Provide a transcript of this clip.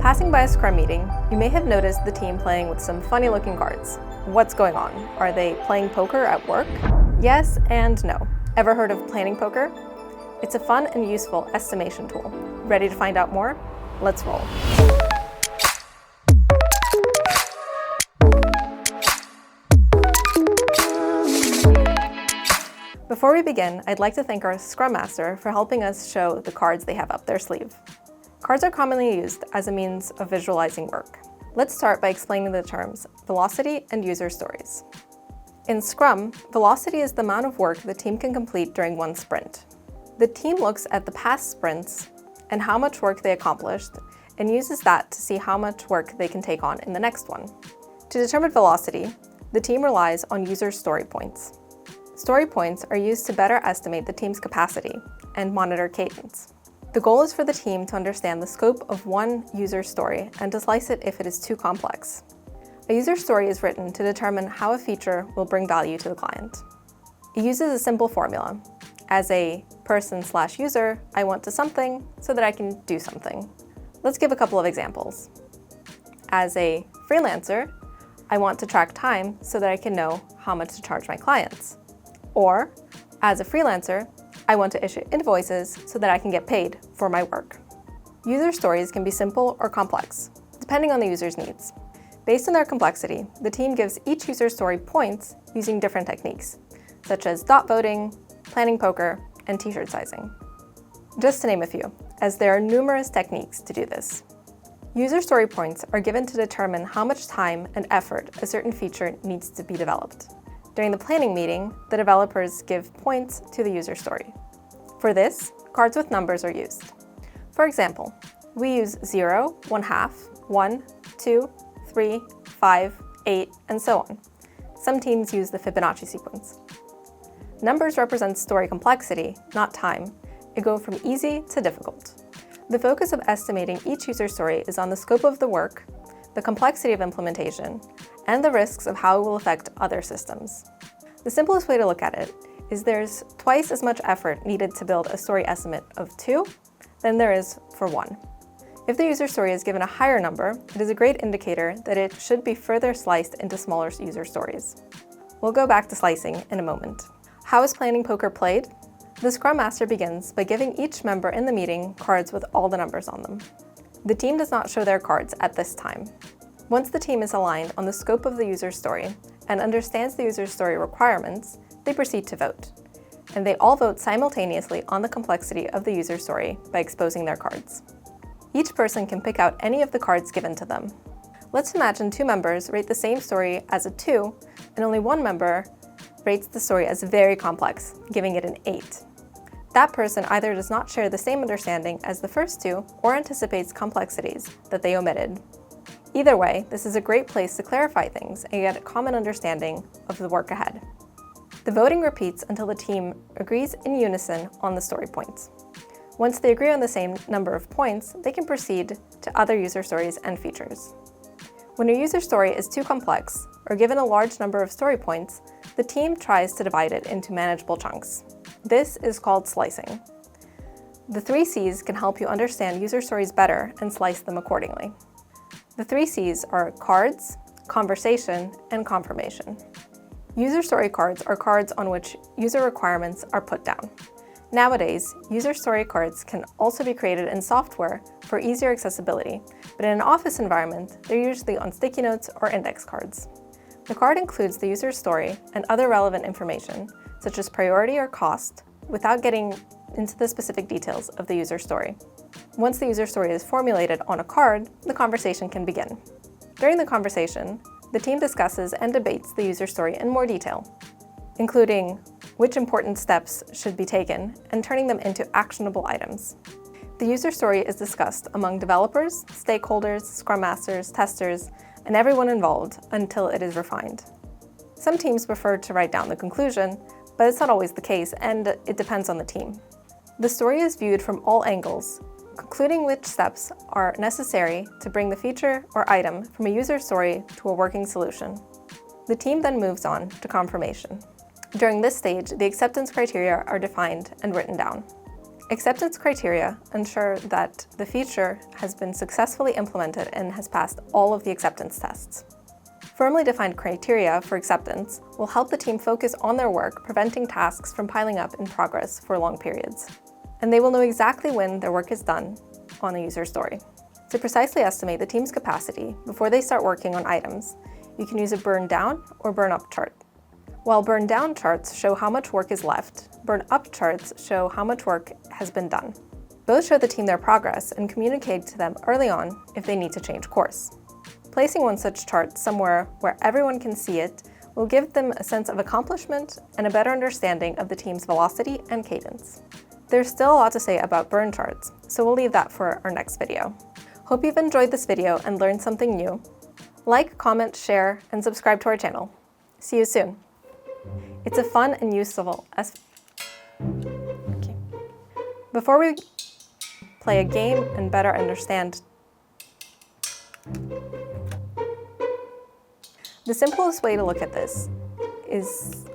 Passing by a Scrum meeting, you may have noticed the team playing with some funny-looking cards. What's going on? Are they playing poker at work? Yes and no. Ever heard of planning poker? It's a fun and useful estimation tool. Ready to find out more? Let's roll. Before we begin, I'd like to thank our Scrum Master for helping us show the cards they have up their sleeve. Cards are commonly used as a means of visualizing work. Let's start by explaining the terms velocity and user stories. In Scrum, velocity is the amount of work the team can complete during one sprint. The team looks at the past sprints and how much work they accomplished and uses that to see how much work they can take on in the next one. To determine velocity, the team relies on user story points. Story points are used to better estimate the team's capacity and monitor cadence. The goal is for the team to understand the scope of one user story and to slice it if it is too complex. A user story is written to determine how a feature will bring value to the client. It uses a simple formula. As a person/user, I want to something so that I can do something. Let's give a couple of examples. As a freelancer, I want to track time so that I can know how much to charge my clients. Or, as a freelancer, I want to issue invoices so that I can get paid for my work. User stories can be simple or complex, depending on the user's needs. Based on their complexity, the team gives each user story points using different techniques, such as dot voting, planning poker, and t-shirt sizing. Just to name a few, as there are numerous techniques to do this. User story points are given to determine how much time and effort a certain feature needs to be developed. During the planning meeting, the developers give points to the user story. For this, cards with numbers are used. For example, we use 0, 1/2, 1, 2, 3, 5, 8, and so on. Some teams use the Fibonacci sequence. Numbers represent story complexity, not time. It goes from easy to difficult. The focus of estimating each user story is on the scope of the work, the complexity of implementation, and the risks of how it will affect other systems. The simplest way to look at it is there's twice as much effort needed to build a story estimate of 2 than there is for 1. If the user story is given a higher number, it is a great indicator that it should be further sliced into smaller user stories. We'll go back to slicing in a moment. How is planning poker played? The Scrum Master begins by giving each member in the meeting cards with all the numbers on them. The team does not show their cards at this time. Once the team is aligned on the scope of the user story and understands the user story requirements, they proceed to vote. And they all vote simultaneously on the complexity of the user story by exposing their cards. Each person can pick out any of the cards given to them. Let's imagine 2 members rate the same story as a 2, and only one member rates the story as very complex, giving it an 8. That person either does not share the same understanding as the first 2 or anticipates complexities that they omitted. Either way, this is a great place to clarify things and get a common understanding of the work ahead. The voting repeats until the team agrees in unison on the story points. Once they agree on the same number of points, they can proceed to other user stories and features. When a user story is too complex or given a large number of story points, the team tries to divide it into manageable chunks. This is called slicing. The 3 C's can help you understand user stories better and slice them accordingly. The 3 C's are cards, conversation, and confirmation. User story cards are cards on which user requirements are put down. Nowadays, user story cards can also be created in software for easier accessibility, but in an office environment, they're usually on sticky notes or index cards. The card includes the user story and other relevant information, such as priority or cost, without getting into the specific details of the user story. Once the user story is formulated on a card, the conversation can begin. During the conversation, the team discusses and debates the user story in more detail, including which important steps should be taken and turning them into actionable items. The user story is discussed among developers, stakeholders, Scrum Masters, testers, and everyone involved until it is refined. Some teams prefer to write down the conclusion, but it's not always the case, and it depends on the team. The story is viewed from all angles, concluding which steps are necessary to bring the feature or item from a user story to a working solution. The team then moves on to confirmation. During this stage, the acceptance criteria are defined and written down. Acceptance criteria ensure that the feature has been successfully implemented and has passed all of the acceptance tests. Firmly defined criteria for acceptance will help the team focus on their work, preventing tasks from piling up in progress for long periods. And they will know exactly when their work is done on a user story. To precisely estimate the team's capacity before they start working on items, you can use a burn down or burn up chart. While burn down charts show how much work is left, burn up charts show how much work has been done. Both show the team their progress and communicate to them early on if they need to change course. Placing one such chart somewhere where everyone can see it will give them a sense of accomplishment and a better understanding of the team's velocity and cadence. There's still a lot to say about burn charts, so we'll leave that for our next video. Hope you've enjoyed this video and learned something new. Like, comment, share, and subscribe to our channel. See you soon. It's a fun and useful Before we play a game and better understand, the simplest way to look at this is